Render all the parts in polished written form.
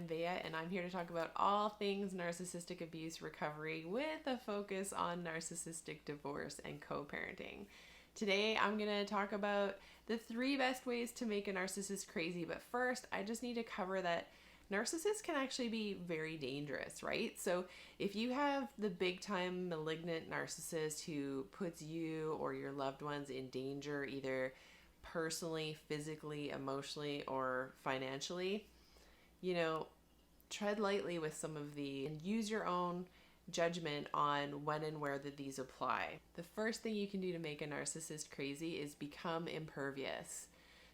Bea, and I'm here to talk about all things narcissistic abuse recovery with a focus on narcissistic divorce and co-parenting. Today, I'm going to talk about the 3 best ways to make a narcissist crazy, but first, I just need to cover that narcissists can actually be very dangerous, right? So if you have the big time malignant narcissist who puts you or your loved ones in danger, either personally, physically, emotionally, or financially, tread lightly with some of these and use your own judgment on when and where these apply. The first thing you can do to make a narcissist crazy is become impervious.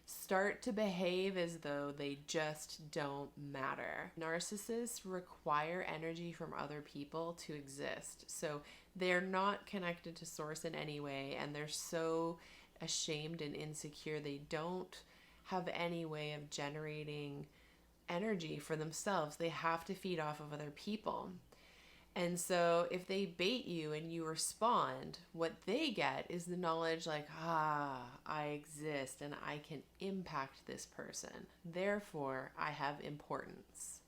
Start to behave as though they just don't matter. Narcissists require energy from other people to exist. So they're not connected to source in any way, and they're so ashamed and insecure they don't have any way of generating energy for themselves. They have to feed off of other people. And so if they bait you and you respond, what they get is the knowledge like, I exist and I can impact this person. Therefore, I have importance.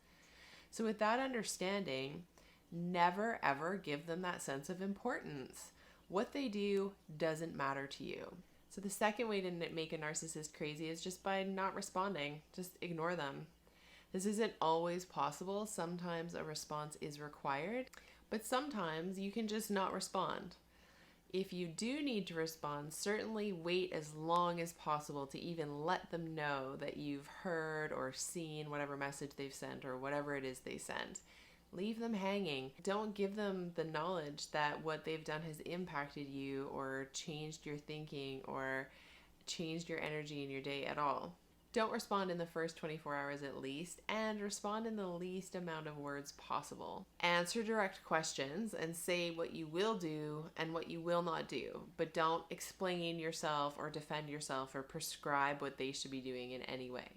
So with that understanding, never ever give them that sense of importance. What they do doesn't matter to you. So the second way to make a narcissist crazy is just by not responding. Just ignore them. This isn't always possible. Sometimes a response is required, but sometimes you can just not respond. If you do need to respond, certainly wait as long as possible to even let them know that you've heard or seen whatever message they've sent or whatever it is they sent. Leave them hanging. Don't give them the knowledge that what they've done has impacted you or changed your thinking or changed your energy in your day at all. Don't respond in the first 24 hours at least, and respond in the least amount of words possible. Answer direct questions and say what you will do and what you will not do, but don't explain yourself or defend yourself or prescribe what they should be doing in any way.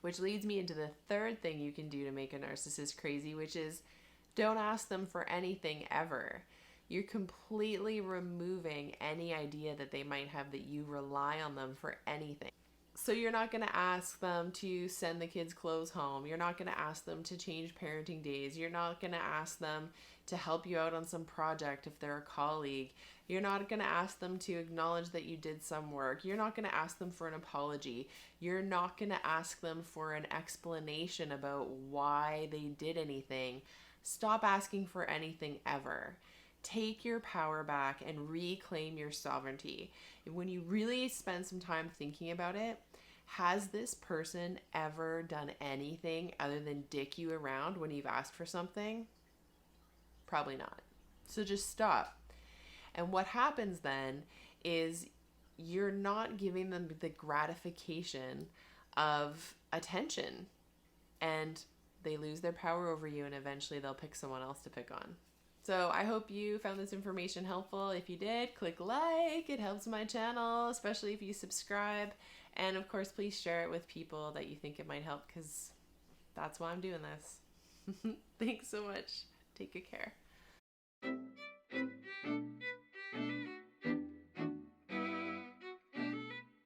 Which leads me into the third thing you can do to make a narcissist crazy, which is don't ask them for anything ever. You're completely removing any idea that they might have that you rely on them for anything. So you're not going to ask them to send the kids' clothes home. You're not going to ask them to change parenting days. You're not going to ask them to help you out on some project if they're a colleague. You're not going to ask them to acknowledge that you did some work. You're not going to ask them for an apology. You're not going to ask them for an explanation about why they did anything. Stop asking for anything ever. Take your power back and reclaim your sovereignty. When you really spend some time thinking about it, has this person ever done anything other than dick you around when you've asked for something? Probably not. So just stop. And what happens then is you're not giving them the gratification of attention, and they lose their power over you, and eventually they'll pick someone else to pick on. So I hope you found this information helpful. If you did, click like. It helps my channel, especially if you subscribe. And of course, please share it with people that you think it might help, because that's why I'm doing this. Thanks so much. Take good care.